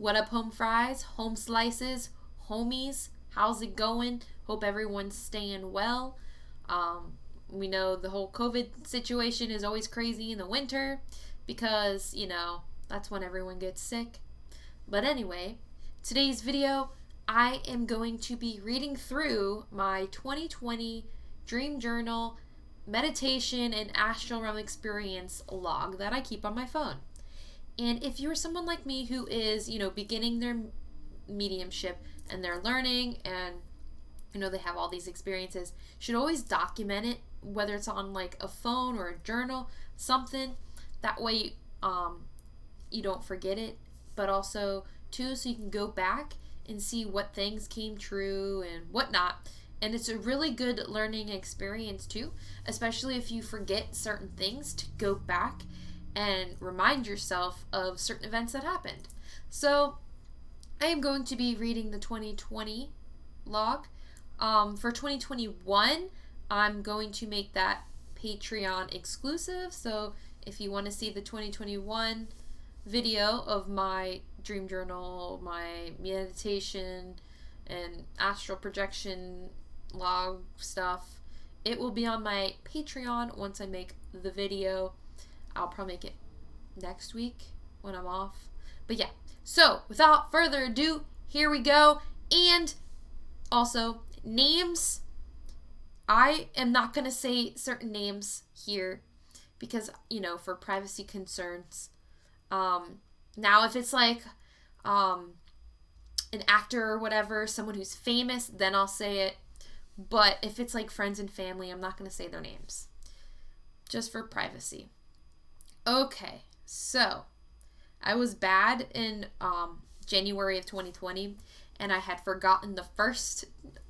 What up, home fries, home slices, homies? How's it going? Hope everyone's staying well. We know the whole COVID situation is always crazy in the winter because, that's when everyone gets sick. But anyway, today's video, I am going to be reading through my 2020 Dream Journal meditation and astral realm experience log that I keep on my phone. And if you're someone like me who is, beginning their mediumship and they're learning and, they have all these experiences, should always document it, whether it's on like a phone or a journal, something. That way, you don't forget it, but also, too, so you can go back and see what things came true and whatnot. And it's a really good learning experience, too, especially if you forget certain things, to go back and remind yourself of certain events that happened. So I am going to be reading the 2020 log. For 2021, I'm going to make that Patreon exclusive. So if you want to see the 2021 video of my dream journal, my meditation, and astral projection log stuff, it will be on my Patreon once I make the video. I'll probably make it next week when I'm off. But yeah, so without further ado, here we go. And also, names. I am not going to say certain names here because, for privacy concerns. Now, if it's like an actor or whatever, someone who's famous, then I'll say it. But if it's like friends and family, I'm not going to say their names. Just for privacy. Okay, so I was bad in January of 2020, and I had forgotten the first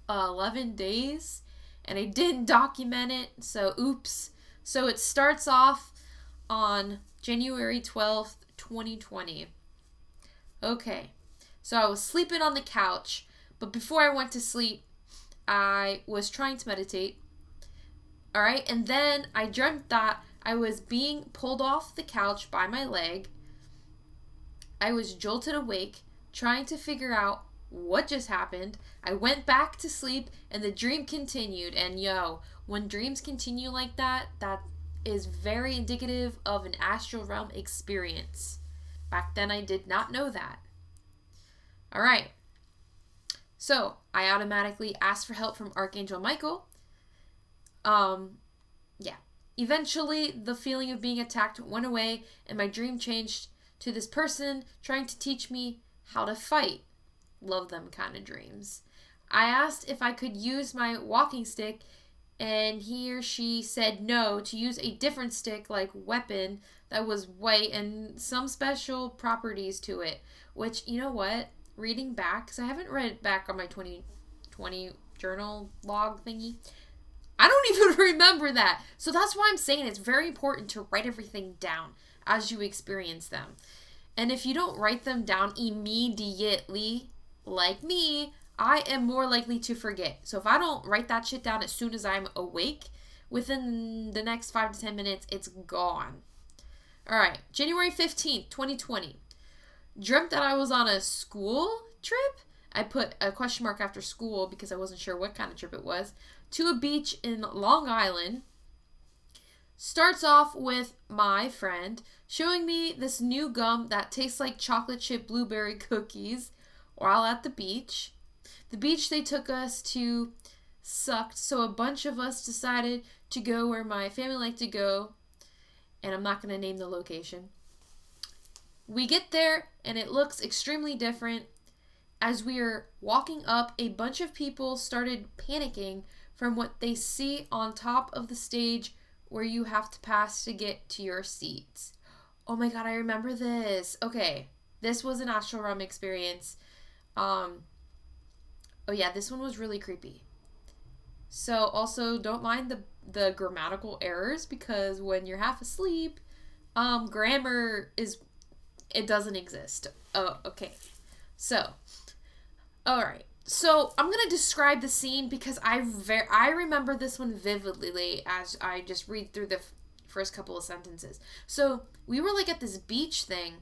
11 days, and I didn't document it, so oops. So it starts off on January 12th, 2020. Okay, so I was sleeping on the couch, but before I went to sleep, I was trying to meditate. Alright, and then I dreamt that I was being pulled off the couch by my leg. I was jolted awake, trying to figure out what just happened. I went back to sleep, and the dream continued. And when dreams continue like that, that is very indicative of an astral realm experience. Back then, I did not know that. Alright. So, I automatically asked for help from Archangel Michael. Eventually, the feeling of being attacked went away, and my dream changed to this person trying to teach me how to fight. Love them kind of dreams. I asked if I could use my walking stick, and he or she said no, to use a different stick, like weapon, that was white and some special properties to it. Which, you know what? Reading back, because I haven't read back on my 2020 journal log thingy, I don't even remember that. So that's why I'm saying it's very important to write everything down as you experience them. And if you don't write them down immediately, like me, I am more likely to forget. So if I don't write that shit down as soon as I'm awake, within the next 5 to 10 minutes, it's gone. Alright, January 15th, 2020. Dreamt that I was on a school trip. I put a question mark after school because I wasn't sure what kind of trip it was. To a beach in Long Island. Starts off with my friend showing me this new gum that tastes like chocolate chip blueberry cookies while at the beach. The beach they took us to sucked, so a bunch of us decided to go where my family liked to go, and I'm not going to name the location. We get there, and it looks extremely different. As we are walking up, a bunch of people started panicking from what they see on top of the stage where you have to pass to get to your seats. Oh my god, I remember this. Okay, this was an astral realm experience. This one was really creepy. So also, don't mind the grammatical errors, because when you're half asleep, grammar it doesn't exist. Oh, okay. So, alright. So, I'm going to describe the scene because I remember this one vividly as I just read through the first couple of sentences. So, we were like at this beach thing,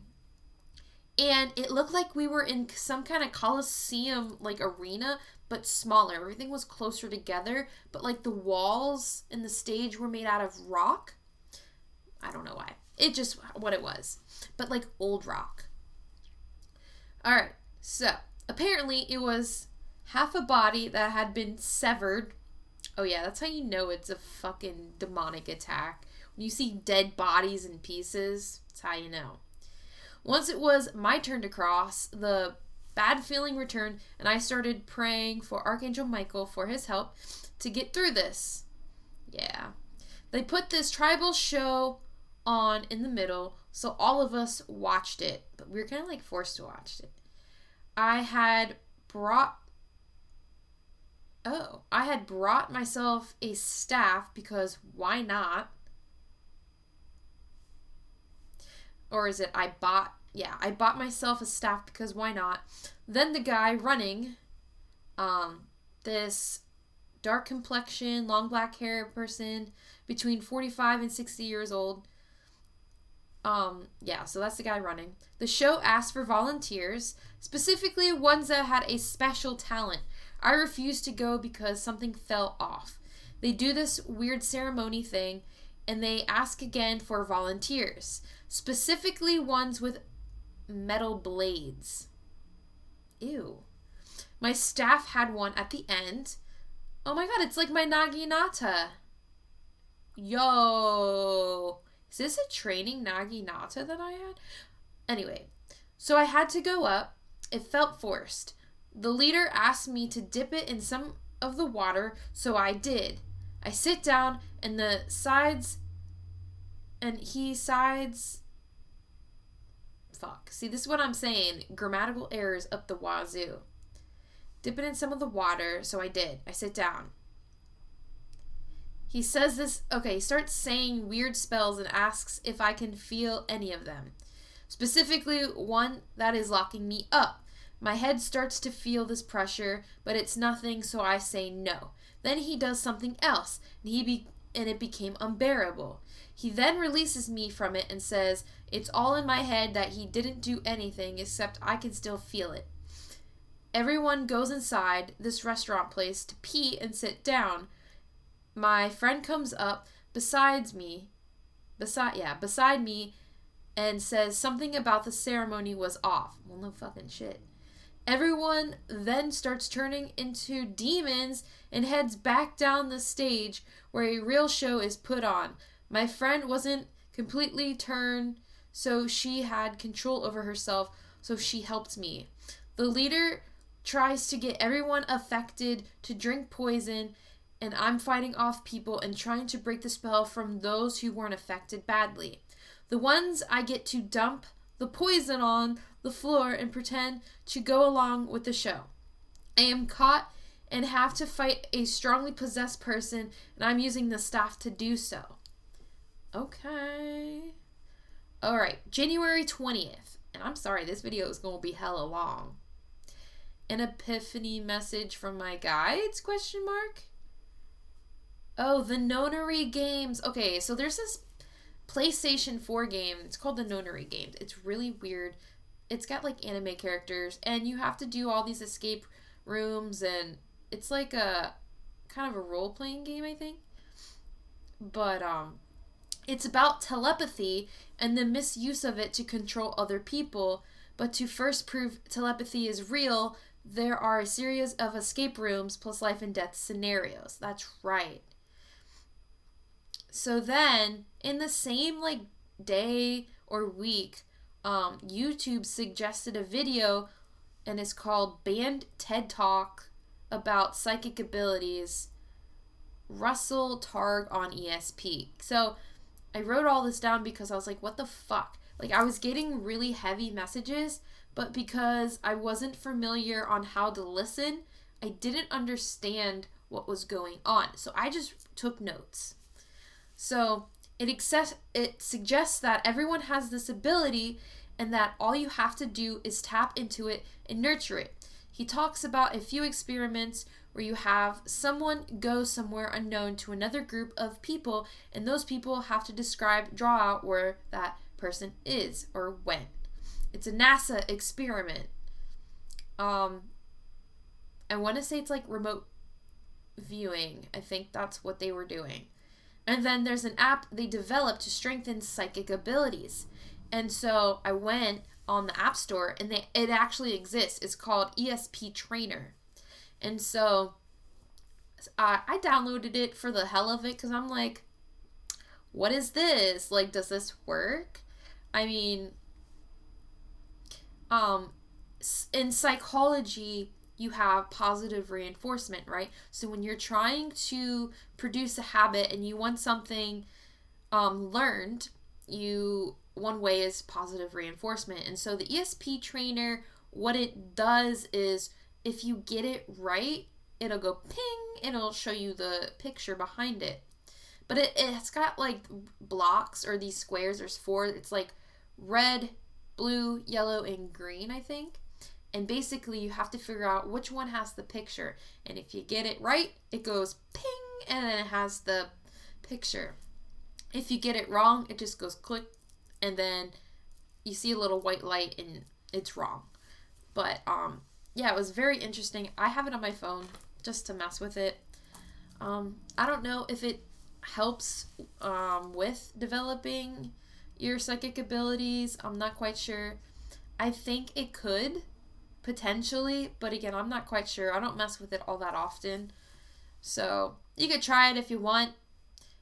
And it looked like we were in some kind of Coliseum, like, arena, but smaller. Everything was closer together, but, like, the walls and the stage were made out of rock. I don't know why. It just what it was. But, like, old rock. Alright, so, apparently it was half a body that had been severed. Oh yeah, that's how you know it's a fucking demonic attack. When you see dead bodies in pieces, that's how you know. Once it was my turn to cross, the bad feeling returned, and I started praying for Archangel Michael for his help to get through this. Yeah. They put this tribal show on in the middle, so all of us watched it, but we were kind of like forced to watch it. I had brought myself a staff because why not? Or is it I bought myself a staff because why not? Then the guy running, this dark complexion, long black hair person between 45 and 60 years old. So that's the guy running. The show asked for volunteers, specifically ones that had a special talent. I refused to go because something fell off. They do this weird ceremony thing, and they ask again for volunteers, specifically ones with metal blades. Ew. My staff had one at the end. Oh my god, it's like my naginata. Yo. Is this a training naginata that I had? Anyway, so I had to go up. It felt forced. The leader asked me to dip it in some of the water, so I did. I sit down and he sides. Fuck. See, this is what I'm saying. Grammatical errors up the wazoo. Dip it in some of the water, so I did. I sit down. He says this, he starts saying weird spells and asks if I can feel any of them. Specifically, one that is locking me up. My head starts to feel this pressure, but it's nothing, so I say no. Then he does something else, and it became unbearable. He then releases me from it and says it's all in my head, that he didn't do anything except I can still feel it. Everyone goes inside this restaurant place to pee and sit down. My friend comes up beside me and says something about the ceremony was off. Well, no fucking shit. Everyone then starts turning into demons and heads back down the stage where a real show is put on. My friend wasn't completely turned, so she had control over herself, so she helped me. The leader tries to get everyone affected to drink poison, and I'm fighting off people and trying to break the spell from those who weren't affected badly. The ones I get to dump the poison on the floor and pretend to go along with the show. I am caught and have to fight a strongly possessed person, and I'm using the staff to do so. Okay. Alright, January 20th. And I'm sorry, this video is going to be hella long. An epiphany message from my guides, ? Oh, the Nonary games. Okay, so there's this PlayStation 4 game. It's called the Nonary games. It's really weird. It's got like anime characters, and you have to do all these escape rooms, and it's like a kind of a role-playing game, I think. But it's about telepathy and the misuse of it to control other people. But to first prove telepathy is real, there are a series of escape rooms plus life and death scenarios. That's right. So then, in the same like day or week, YouTube suggested a video, and it's called Banned TED Talk about psychic abilities. Russell Targ on ESP. So I wrote all this down because I was like, what the fuck? Like, I was getting really heavy messages, but because I wasn't familiar on how to listen, I didn't understand what was going on. So I just took notes. So it suggests that everyone has this ability and that all you have to do is tap into it and nurture it. He talks about a few experiments where you have someone go somewhere unknown to another group of people, and those people have to draw out where that person is or went. It's a NASA experiment. I want to say it's like remote viewing. I think that's what they were doing. And then there's an app they developed to strengthen psychic abilities. And so I went on the App Store, and it actually exists. It's called ESP Trainer. And so I downloaded it for the hell of it because I'm like, what is this? Like, does this work? I mean, in psychology, you have positive reinforcement, right? So when you're trying to produce a habit and you want something learned, one way is positive reinforcement. And so the ESP Trainer, what it does is if you get it right, it'll go ping and it'll show you the picture behind it. But it's got like blocks or these squares. There's 4. It's like red, blue, yellow, and green, I think. And basically you have to figure out which one has the picture. And if you get it right, it goes ping and then it has the picture. If you get it wrong, it just goes click and then you see a little white light and it's wrong. But yeah, it was very interesting. I have it on my phone just to mess with it. I don't know if it helps with developing your psychic abilities. I'm not quite sure. I think it could potentially, but again, I'm not quite sure. I don't mess with it all that often. So you could try it if you want.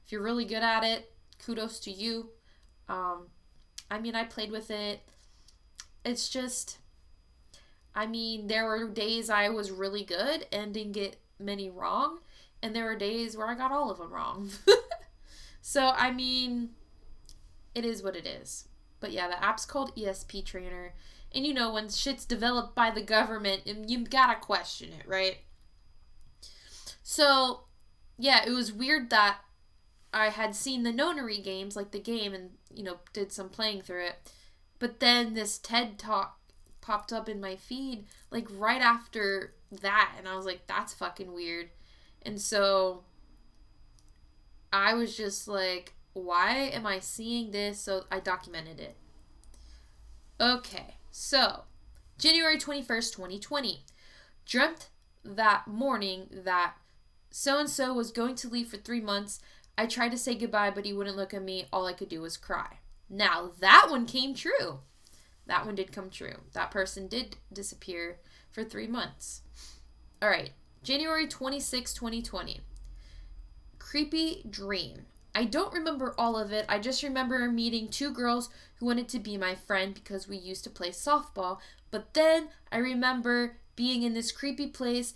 If you're really good at it, kudos to you. I mean, I played with it. It's just, I mean, there were days I was really good and didn't get many wrong. And there were days where I got all of them wrong. So, I mean, it is what it is. But yeah, the app's called ESP Trainer. And you know, when shit's developed by the government, you gotta question it, right? So, yeah, it was weird that I had seen the Nonary games, like the game, and, you know, did some playing through it. But then this TED Talk popped up in my feed, like, right after that. And I was like, that's fucking weird. And so I was just like, why am I seeing this? So I documented it. Okay, so January 21st, 2020. Dreamt that morning that so-and-so was going to leave for 3 months. I tried to say goodbye, but he wouldn't look at me. All I could do was cry. Now, that one came true. That one did come true. That person did disappear for 3 months. All right, January 26, 2020. Creepy dream. I don't remember all of it. I just remember meeting 2 girls who wanted to be my friend because we used to play softball. But then I remember being in this creepy place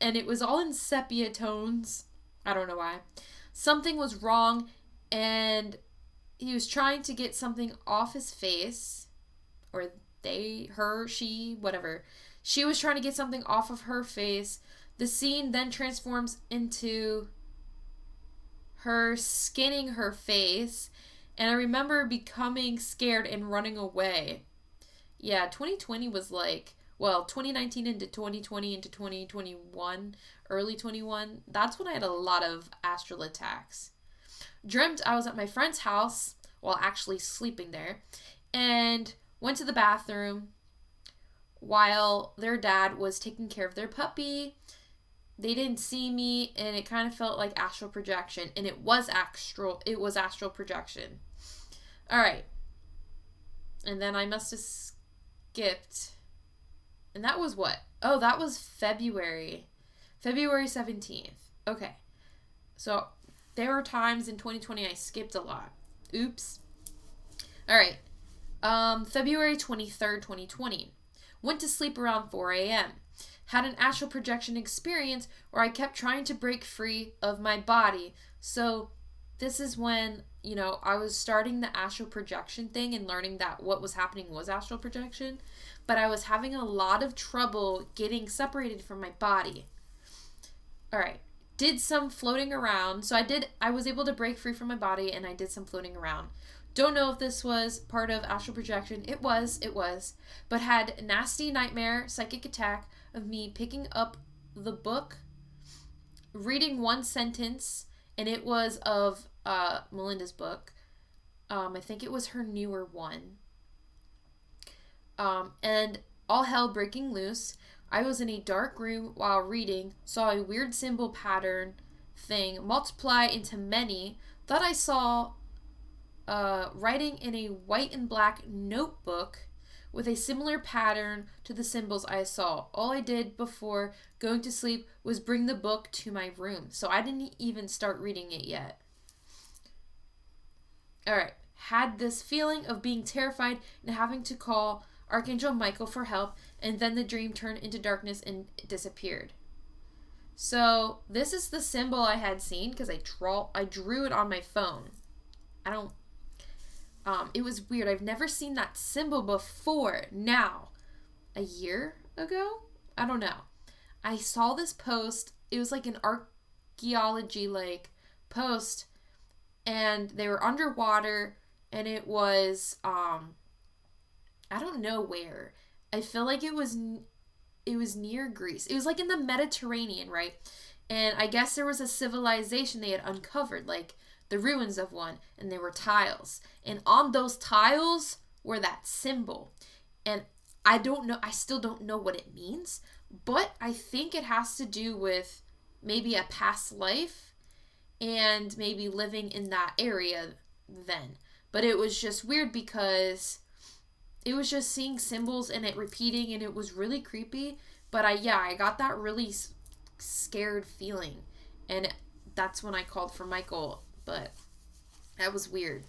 and it was all in sepia tones. I don't know why. Something was wrong and he was trying to get something off his face. Or they, her, she, whatever. She was trying to get something off of her face. The scene then transforms into her skinning her face. And I remember becoming scared and running away. Yeah, 2020 was like, well, 2019 into 2020 into 2021, early 21. That's when I had a lot of astral attacks. Dreamt I was at my friend's house while actually sleeping there. And went to the bathroom while their dad was taking care of their puppy. They didn't see me, and it kind of felt like astral projection. And it was astral projection. All right. And then I must have skipped. And that was what? Oh, that was February 17th. Okay. So there were times in 2020 I skipped a lot. Oops. All right. February 23rd, 2020. Went to sleep around 4 a.m. Had an astral projection experience where I kept trying to break free of my body. So this is when, you know, I was starting the astral projection thing and learning that what was happening was astral projection. But I was having a lot of trouble getting separated from my body. All right. Did some floating around. So I was able to break free from my body and I did some floating around. Don't know if this was part of astral projection. It was. But had a nasty nightmare, psychic attack of me picking up the book, reading one sentence, and it was of Melinda's book. I think it was her newer one. And all hell breaking loose. I was in a dark room while reading, saw a weird symbol pattern thing multiply into many, thought I saw writing in a white and black notebook with a similar pattern to the symbols I saw. All I did before going to sleep was bring the book to my room, so I didn't even start reading it yet. Alright, had this feeling of being terrified and having to call Archangel Michael for help, and then the dream turned into darkness and disappeared. So this is the symbol I had seen because I drew it on my phone. It was weird. I've never seen that symbol before. Now, a year ago? I don't know. I saw this post. It was like an archaeology post, and they were underwater, and it was I don't know where. I feel like it was near Greece. It was like in the Mediterranean, right? And I guess there was a civilization they had uncovered, like the ruins of one, and there were tiles. And on those tiles were that symbol. And I still don't know what it means, but I think it has to do with maybe a past life and maybe living in that area then. But it was just weird because it was just seeing symbols and it repeating, and it was really creepy. But I got that really scared feeling, and that's when I called for Michael. But that was weird.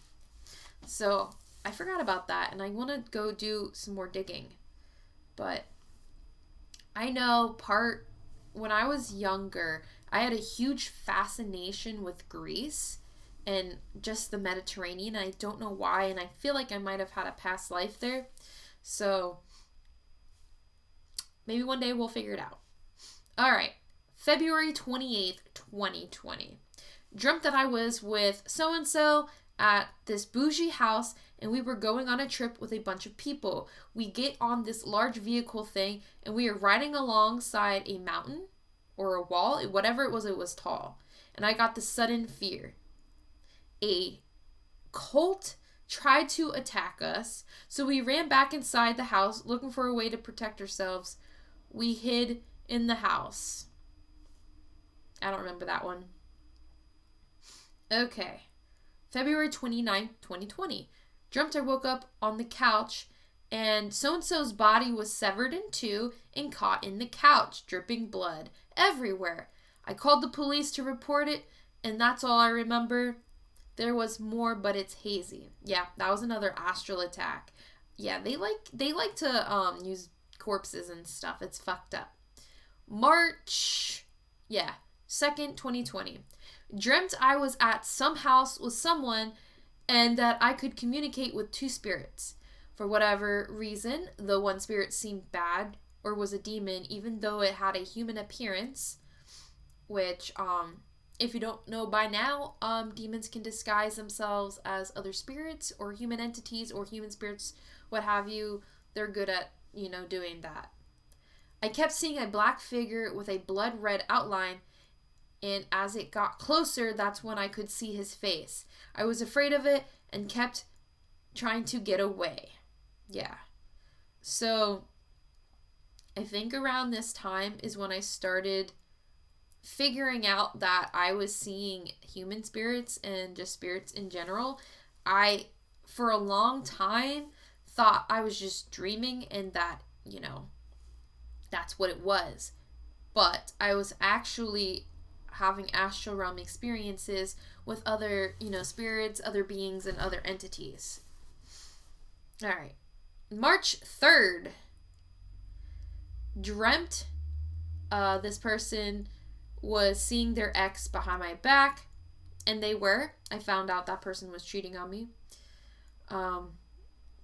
So I forgot about that, and I want to go do some more digging. But I know when I was younger, I had a huge fascination with Greece and just the Mediterranean. I don't know why, and I feel like I might have had a past life there. So maybe one day we'll figure it out. All right, February 28th, 2020. Dreamt that I was with so-and-so at this bougie house, and we were going on a trip with a bunch of people. We get on this large vehicle thing, and we are riding alongside a mountain or a wall. Whatever it was tall. And I got this sudden fear. A cult tried to attack us, so we ran back inside the house looking for a way to protect ourselves. We hid in the house. I don't remember that one. Okay. February 29th, 2020. Dreamt I woke up on the couch and so-and-so's body was severed in two and caught in the couch, dripping blood everywhere. I called the police to report it, and that's all I remember. There was more, but it's hazy. Yeah, that was another astral attack. Yeah, they like to use corpses and stuff. It's fucked up. March 2nd, 2020. Dreamt I was at some house with someone and that I could communicate with two spirits. For whatever reason, the one spirit seemed bad or was a demon, even though it had a human appearance, which, if you don't know by now, demons can disguise themselves as other spirits or human entities or human spirits, what have you. They're good at, doing that. I kept seeing a black figure with a blood red outline, and as it got closer, that's when I could see his face. I was afraid of it and kept trying to get away. Yeah. So I think around this time is when I started figuring out that I was seeing human spirits and just spirits in general. I, for a long time, thought I was just dreaming and that, that's what it was. But I was actually having astral realm experiences with other, spirits, other beings, and other entities. All right. March 3rd. Dreamt this person was seeing their ex behind my back, and they were. I found out that person was cheating on me.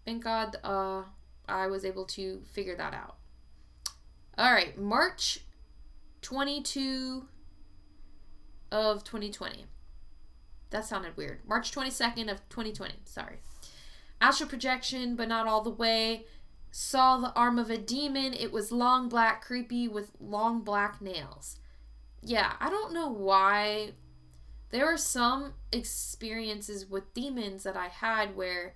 Thank God I was able to figure that out. All right, March 22 of 2020. That sounded weird. March 22nd of 2020, sorry. Astral projection, but not all the way. Saw the arm of a demon. It was long, black, creepy, with long black nails. Yeah, I don't know why. There are some experiences with demons that I had where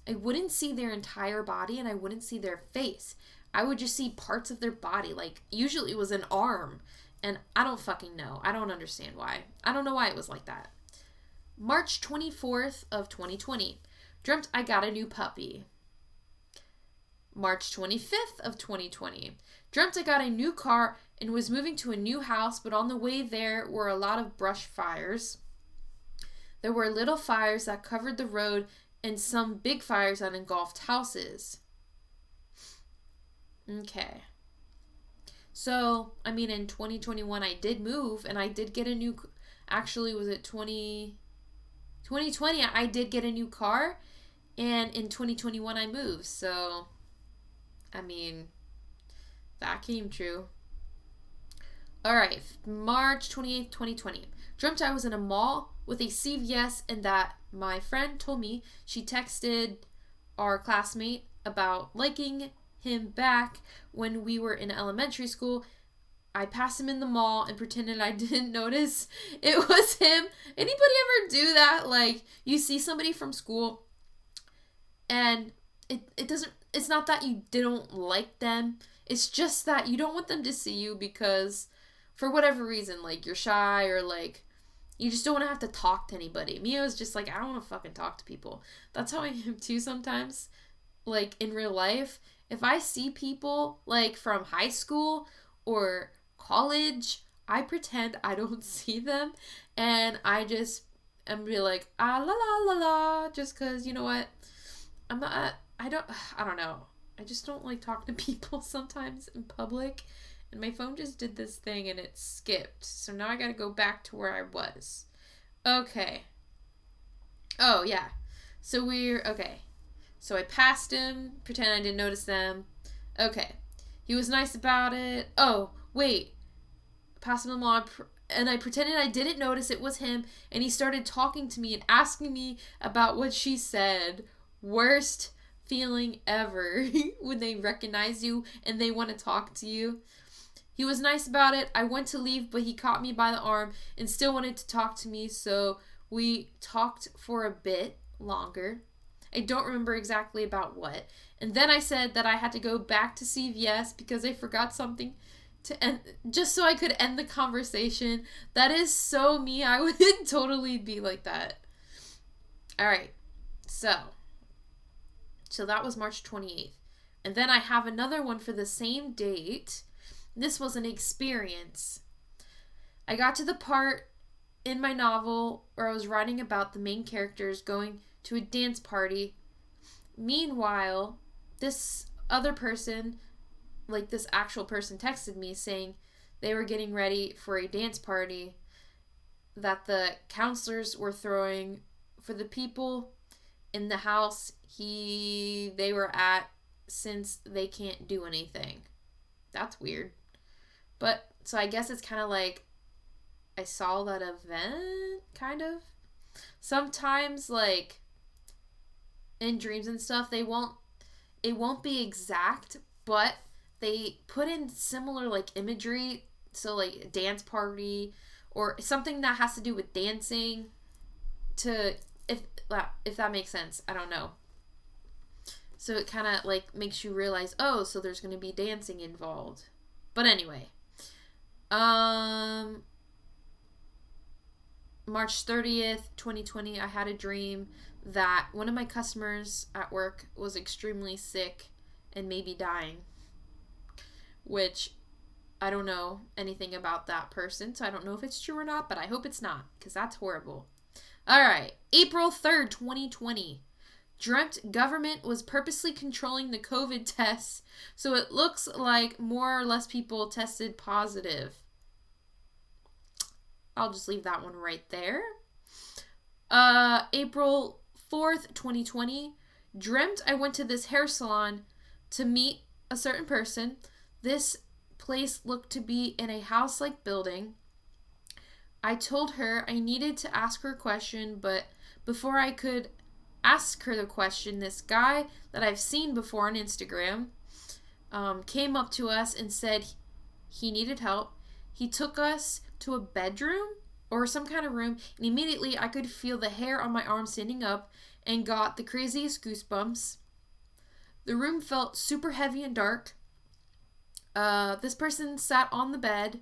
I wouldn't see their entire body and I wouldn't see their face. I would just see parts of their body. Like, usually it was an arm. And I don't fucking know. I don't understand why. I don't know why it was like that. March 24th of 2020. Dreamt I got a new puppy. March 25th of 2020. Dreamt I got a new car and was moving to a new house, but on the way there were a lot of brush fires. There were little fires that covered the road and some big fires that engulfed houses. Okay. So, I mean, in 2021, I did move and I did get a new, actually, was it 2020, I did get a new car, and in 2021, I moved. So, I mean, that came true. All right, March 28th, 2020. Dreamt I was in a mall with a CVS and that my friend told me she texted our classmate about liking him back when we were in elementary school. I passed him in the mall and pretended I didn't notice it was him. Anybody ever do that? Like, you see somebody from school and it's not that you don't like them. It's just that you don't want them to see you because for whatever reason, like, you're shy or like you just don't want to have to talk to anybody. Mia was just like, I don't want to fucking talk to people. That's how I am too sometimes. Like, in real life, if I see people like from high school or college, I pretend I don't see them and I just am be like, ah la la la la, just cause you know what? I don't know. I just don't like talking to people sometimes in public. And my phone just did this thing and it skipped. So now I gotta go back to where I was. Okay. Oh, yeah. So So I passed him, pretend I didn't notice them. Okay. He was nice about it. Oh, wait. Passed him along, and I pretended I didn't notice it was him, and he started talking to me and asking me about what she said. Worst feeling ever when they recognize you and they want to talk to you. He was nice about it. I went to leave, but he caught me by the arm and still wanted to talk to me, so we talked for a bit longer. I don't remember exactly about what. And then I said that I had to go back to CVS because I forgot something to end, just so I could end the conversation. That is so me. I would totally be like that. All right. So that was March 28th. And then I have another one for the same date. This was an experience. I got to the part in my novel where I was writing about the main characters going to a dance party. Meanwhile, this other person, like this actual person, texted me saying they were getting ready for a dance party that the counselors were throwing for the people in the house they were at since they can't do anything. That's weird. But, so I guess it's kind of like I saw that event, kind of. Sometimes, like, in dreams and stuff, it won't be exact, but they put in similar, like, imagery. So, like, a dance party or something that has to do with dancing if that makes sense. I don't know. So it kind of, like, makes you realize, oh, so there's going to be dancing involved. But anyway. March 30th, 2020, I had a dream that one of my customers at work was extremely sick and maybe dying. Which, I don't know anything about that person, so I don't know if it's true or not, but I hope it's not, because that's horrible. Alright, April 3rd, 2020. Dreamt government was purposely controlling the COVID tests, so it looks like more or less people tested positive. I'll just leave that one right there. April 4th, 2020. Dreamt I went to this hair salon to meet a certain person. This place looked to be in a house-like building. I told her I needed to ask her a question, but before I could ask her the question, this guy that I've seen before on Instagram came up to us and said he needed help. He took us to a bedroom or some kind of room, and immediately I could feel the hair on my arm standing up, and got the craziest goosebumps. The room felt super heavy and dark. This person sat on the bed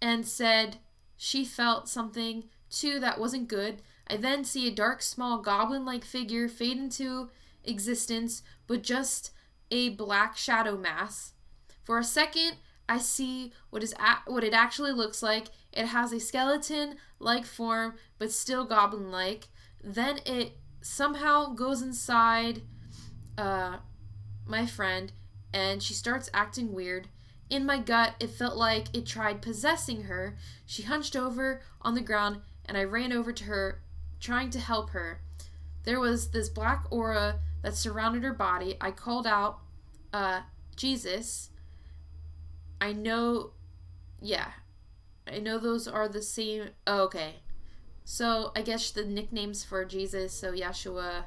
and said she felt something too that wasn't good. I then see a dark, small, goblin-like figure fade into existence with just a black shadow mass. For a second, I see what it actually looks like. It has a skeleton-like form, but still goblin-like. Then it somehow goes inside my friend, and she starts acting weird. In my gut, it felt like it tried possessing her. She hunched over on the ground, and I ran over to her, trying to help her. There was this black aura that surrounded her body. I called out, Jesus. I know those are the same. Oh, okay. So, I guess the nicknames for Jesus, so Yeshua.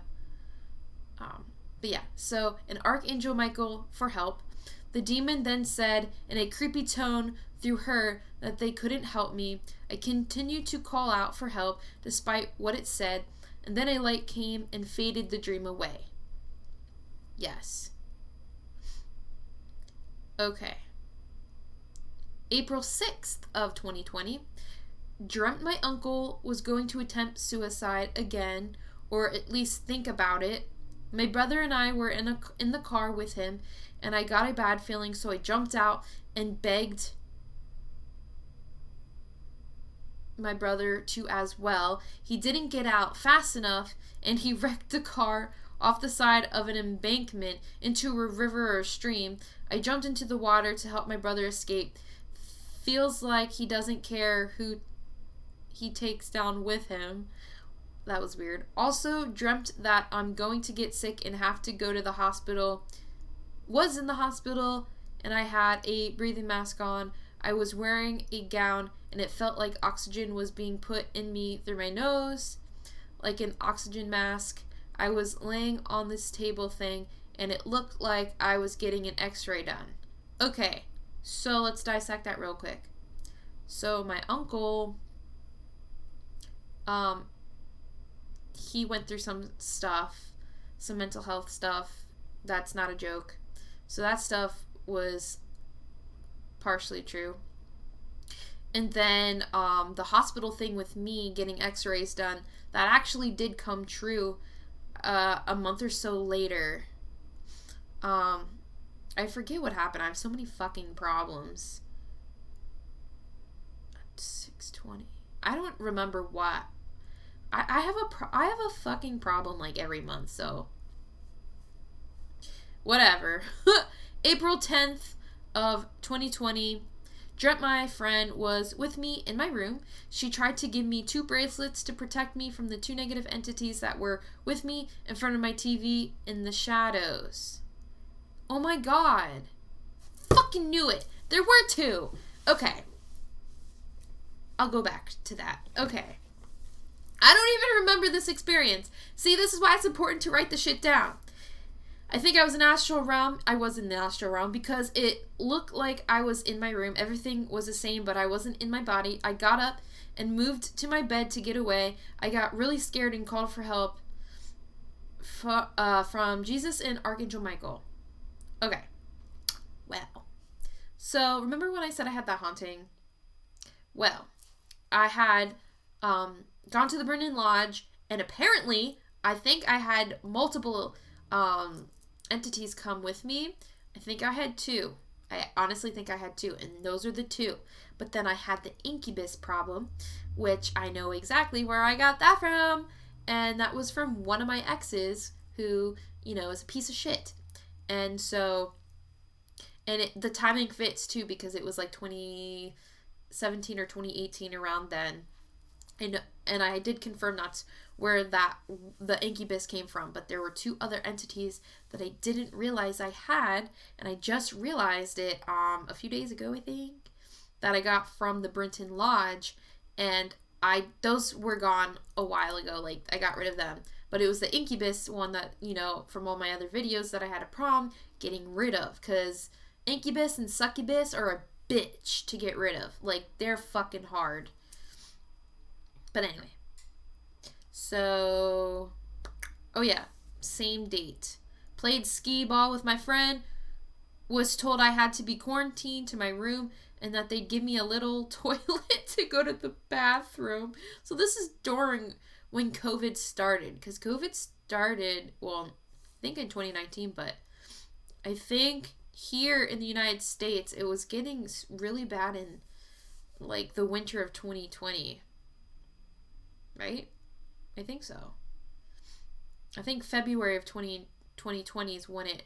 But yeah, so an Archangel Michael for help. The demon then said in a creepy tone through her that they couldn't help me. I continued to call out for help despite what it said, and then a light came and faded the dream away. Yes. Okay. April 6th of 2020. Dreamt my uncle was going to attempt suicide again, or at least think about it. My brother and I were in the car with him, and I got a bad feeling, so I jumped out and begged my brother to as well. He didn't get out fast enough, and he wrecked the car off the side of an embankment into a river or stream. I jumped into the water to help my brother escape. Feels like he doesn't care who he takes down with him. That was weird. Also dreamt that I'm going to get sick and have to go to the hospital. Was in the hospital, and I had a breathing mask on. I was wearing a gown, and it felt like oxygen was being put in me through my nose, like an oxygen mask. I was laying on this table thing, and it looked like I was getting an x-ray done. Okay, so let's dissect that real quick. So my uncle, he went through some stuff, some mental health stuff. That's not a joke. So that stuff was partially true. And then the hospital thing with me getting x-rays done, that actually did come true a month or so later. I forget what happened. I have so many fucking problems. 6:20. I don't remember what. I have a fucking problem like every month, so whatever. April 10th of 2020. Dreamt my friend was with me in my room. She tried to give me 2 bracelets to protect me from the 2 negative entities that were with me in front of my TV in the shadows. Oh my god. Fucking knew it. There were 2. Okay. I'll go back to that. Okay. I don't even remember this experience. See, this is why it's important to write the shit down. I think I was in astral realm. I was in the astral realm because it looked like I was in my room. Everything was the same, but I wasn't in my body. I got up and moved to my bed to get away. I got really scared and called for help from Jesus and Archangel Michael. Okay. Well. So, remember when I said I had that haunting? Well, I had gone to the Brennan Lodge, and apparently, I think I had multiple entities come with me. I think I had 2. I honestly think I had 2, and those are the 2. But then I had the incubus problem, which I know exactly where I got that from, and that was from one of my exes who, is a piece of shit. And so, the timing fits too, because it was like 2017 or 2018, around then. And I did confirm that's where the incubus came from, but there were 2 other entities that I didn't realize I had, and I just realized it a few days ago, I think, that I got from the Brenton Lodge, and those were gone a while ago. Like, I got rid of them, but it was the incubus one that, from all my other videos, that I had a problem getting rid of, because incubus and succubus are a bitch to get rid of. Like, they're fucking hard. But anyway, so Oh yeah, same date. Played skee ball with my friend. Was told I had to be quarantined to my room and that they'd give me a little toilet to go to the bathroom. So this is during when COVID started. Because COVID started, well, I think in 2019, but I think here in the United States, it was getting really bad in like the winter of 2020. Right? I think so. I think February of 2020 is when it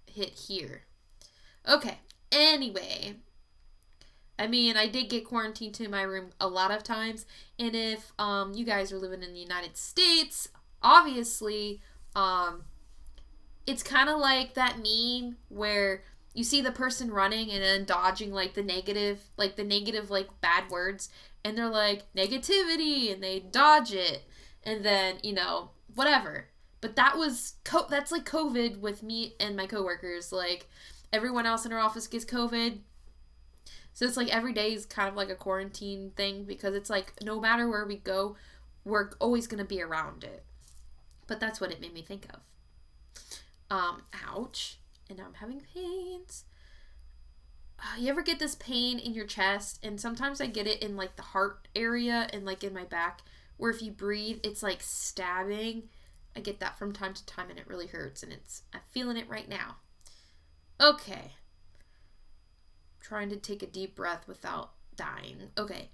hit here. Okay, anyway. I mean, I did get quarantined to my room a lot of times. And if you guys are living in the United States, obviously, it's kind of like that meme where you see the person running and then dodging like the negative like bad words. And they're like, negativity, and they dodge it. And then, whatever. But that's like COVID with me and my coworkers. Like, everyone else in our office gets COVID. So it's like every day is kind of like a quarantine thing because it's like no matter where we go, we're always going to be around it. But that's what it made me think of. Ouch. And now I'm having pains. You ever get this pain in your chest? And sometimes I get it in like the heart area and like in my back where if you breathe, it's like stabbing. I get that from time to time and it really hurts and I'm feeling it right now. Okay. Trying to take a deep breath without dying. Okay.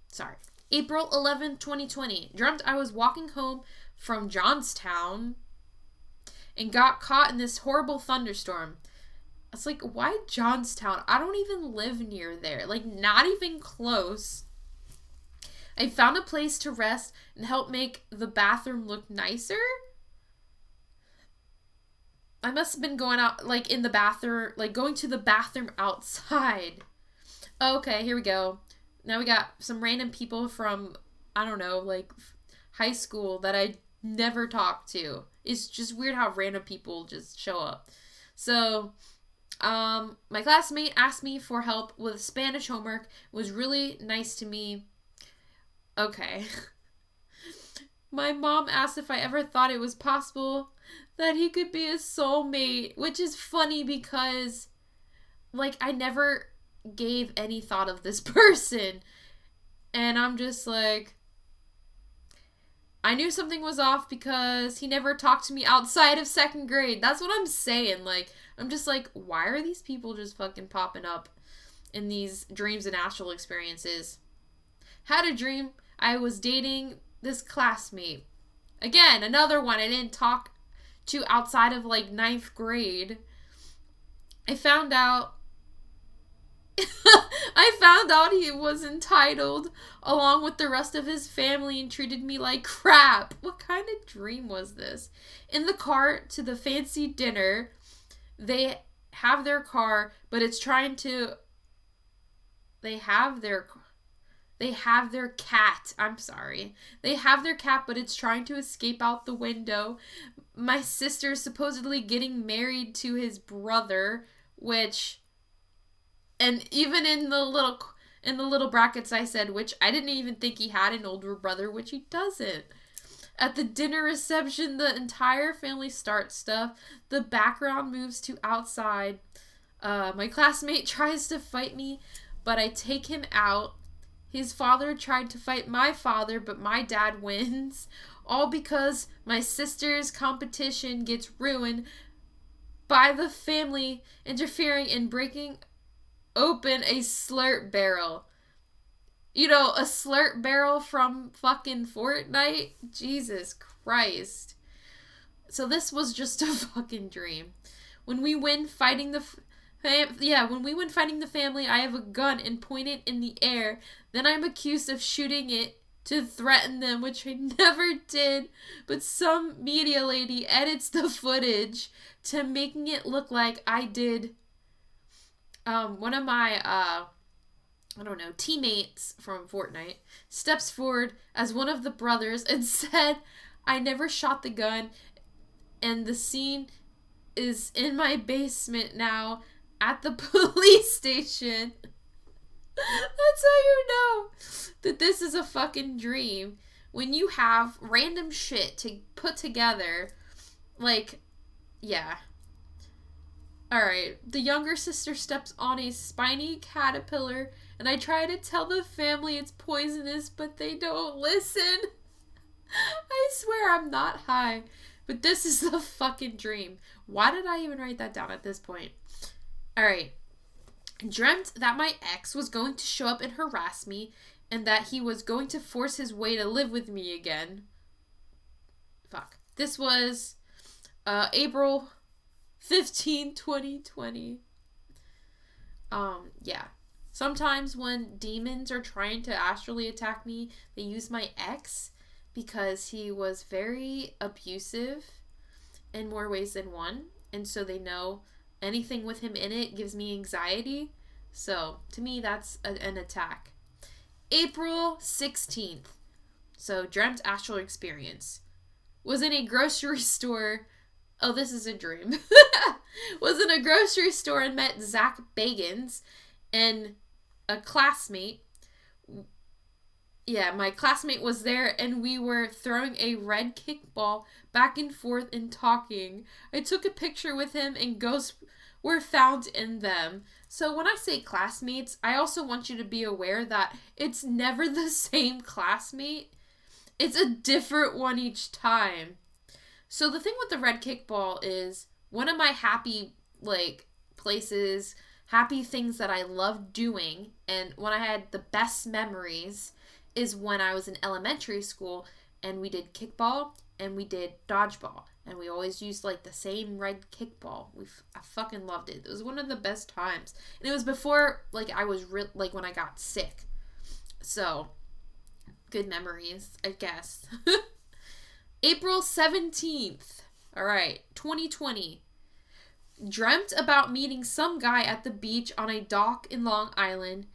Sorry. April 11, 2020. Dreamt I was walking home from Johnstown and got caught in this horrible thunderstorm. It's like, why Johnstown? I don't even live near there. Like, not even close. I found a place to rest and help make the bathroom look nicer. I must have been going out, like, in the bathroom, like, going to the bathroom outside. Okay, here we go. Now we got some random people from, I don't know, like, high school that I never talked to. It's just weird how random people just show up. So, my classmate asked me for help with Spanish homework. It was really nice to me. Okay. My mom asked if I ever thought it was possible that he could be a soulmate, which is funny because, like, I never gave any thought of this person. And I'm just like, I knew something was off because he never talked to me outside of second grade. That's what I'm saying. Like, I'm just like, why are these people just fucking popping up in these dreams and astral experiences? Had a dream I was dating this classmate. Again, another one I didn't talk to outside of like 9th grade. I found out he was entitled along with the rest of his family and treated me like crap. What kind of dream was this? In the car to the fancy dinner, they have their car, but it's trying to... They have their cat. I'm sorry. They have their cat, but it's trying to escape out the window. My sister's supposedly getting married to his brother, which... And even in the little brackets I said, which I didn't even think he had an older brother, which he doesn't. At the dinner reception, the entire family starts stuff. The background moves to outside. My classmate tries to fight me, but I take him out. His father tried to fight my father, but my dad wins. All because my sister's competition gets ruined by the family interfering and breaking open a slurp barrel. You know, a slurp barrel from fucking Fortnite? Jesus Christ. So this was just a fucking dream. When we win fighting the family, I have a gun and point it in the air. Then I'm accused of shooting it to threaten them, which I never did. But some media lady edits the footage to making it look like I did. One of my, teammates from Fortnite steps forward as one of the brothers and said, I never shot the gun, and the scene is in my basement now at the police station. That's how you know that this is a fucking dream. when you have random shit to put together, like, yeah. Alright, the younger sister steps on a spiny caterpillar, and I try to tell the family it's poisonous, but they don't listen. I swear I'm not high, but this is the fucking dream. Why did I even write that down at this point? Alright. Dreamt that my ex was going to show up and harass me, and that he was going to force his way to live with me again. Fuck. This was April 15, 2020. Yeah. Sometimes when demons are trying to astrally attack me, they use my ex because he was very abusive in more ways than one. And so they know anything with him in it gives me anxiety. So to me, that's an attack. April 16th. So dreamt astral experience. Was in a grocery store. Oh, this is a dream. Was in a grocery store and met Zach Bagans and a classmate. Yeah, my classmate was there and we were throwing a red kickball back and forth and talking. I took a picture with him and ghosts were found in them. So when I say classmates, I also want you to be aware that it's never the same classmate. It's a different one each time. So the thing with the red kickball is one of my happy, places, happy things that I love doing, and when I had the best memories is when I was in elementary school and we did kickball and we did dodgeball. And we always used, the same red kickball. I fucking loved it. It was one of the best times. And it was before, I was, when I got sick. So, good memories, I guess. April 17th. Alright, 2020. Dreamt about meeting some guy at the beach on a dock in Long Island.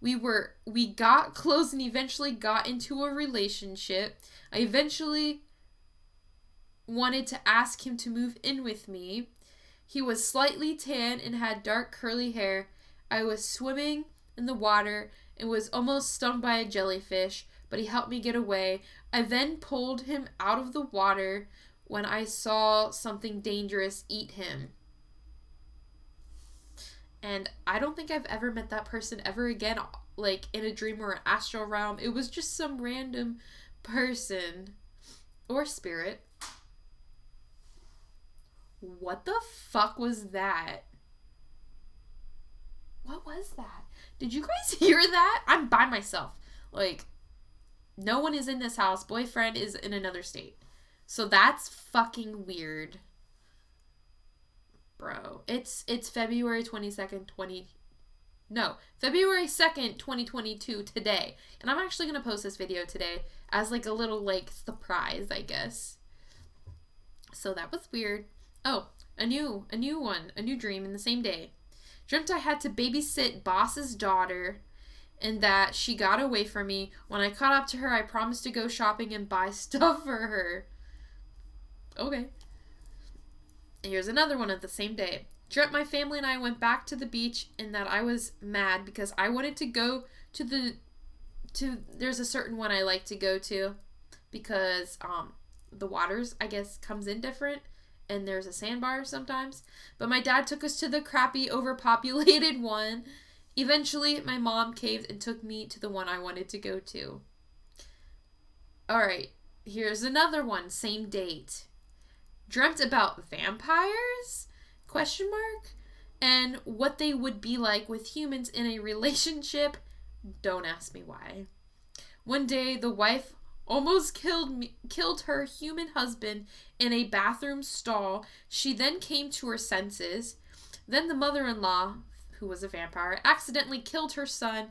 We got close and eventually got into a relationship. I eventually wanted to ask him to move in with me. He was slightly tan and had dark curly hair. I was swimming in the water and was almost stung by a jellyfish, but he helped me get away. I then pulled him out of the water when I saw something dangerous eat him. And I don't think I've ever met that person ever again, in a dream or an astral realm. It was just some random person or spirit. What the fuck was that? What was that? Did you guys hear that? I'm by myself. No one is in this house. Boyfriend is in another state. So that's fucking weird. Bro, it's February 22nd, February 2nd, 2022 today. And I'm actually going to post this video today as a little surprise, I guess. So that was weird. Oh, a new dream in the same day. Dreamt I had to babysit boss's daughter and that she got away from me. When I caught up to her, I promised to go shopping and buy stuff for her. Okay. Here's another one of the same day. Dreamt my family and I went back to the beach and that I was mad because I wanted to go to there's a certain one I like to go to because the waters, I guess, comes in different and there's a sandbar sometimes. But my dad took us to the crappy, overpopulated one. Eventually, my mom caved and took me to the one I wanted to go to. Alright, here's another one, same date. Dreamt about vampires? ? And what they would be like with humans in a relationship. Don't ask me why. One day, the wife almost killed her human husband in a bathroom stall. She then came to her senses. Then the mother-in-law, who was a vampire, accidentally killed her son,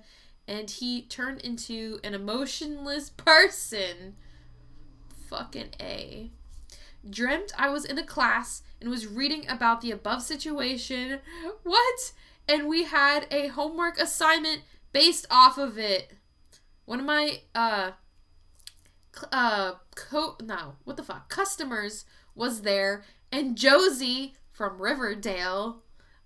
and he turned into an emotionless person. Fucking A. Dreamt I was in a class and was reading about the above situation. What? And we had a homework assignment based off of it. One of my customers was there, and Josie from Riverdale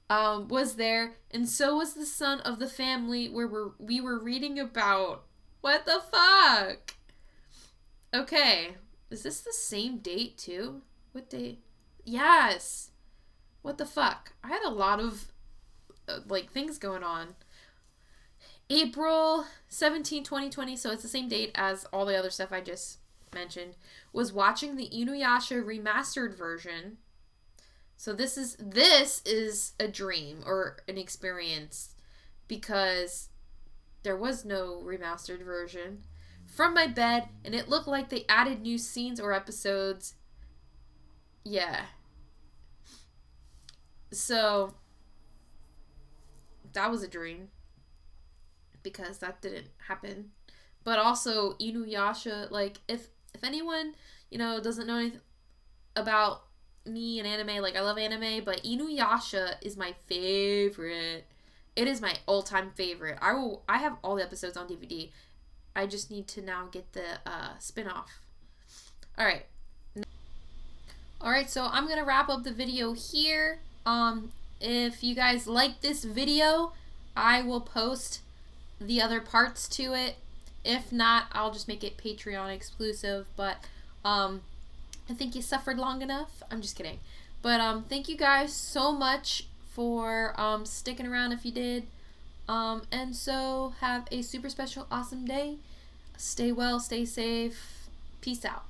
was there, and so was the son of the family we were reading about. What the fuck? Okay. Is this the same date too? What date? Yes. What the fuck? I had a lot of like things going on. April 17, 2020, so it's the same date as all the other stuff I just mentioned, was watching the Inuyasha remastered version. So this is a dream or an experience because there was no remastered version. From my bed, and it looked like they added new scenes or episodes. Yeah. So that was a dream because that didn't happen. But also Inuyasha, like if anyone, doesn't know anything about me and anime, like I love anime, but Inuyasha is my favorite. It is my all-time favorite. I have all the episodes on DVD. I just need to now get the spin-off. Alright. Alright, so I'm going to wrap up the video here. If you guys like this video, I will post the other parts to it. If not, I'll just make it Patreon exclusive. But I think you suffered long enough. I'm just kidding. But thank you guys so much for sticking around if you did. And so have a super special awesome day. Stay well, stay safe. Peace out.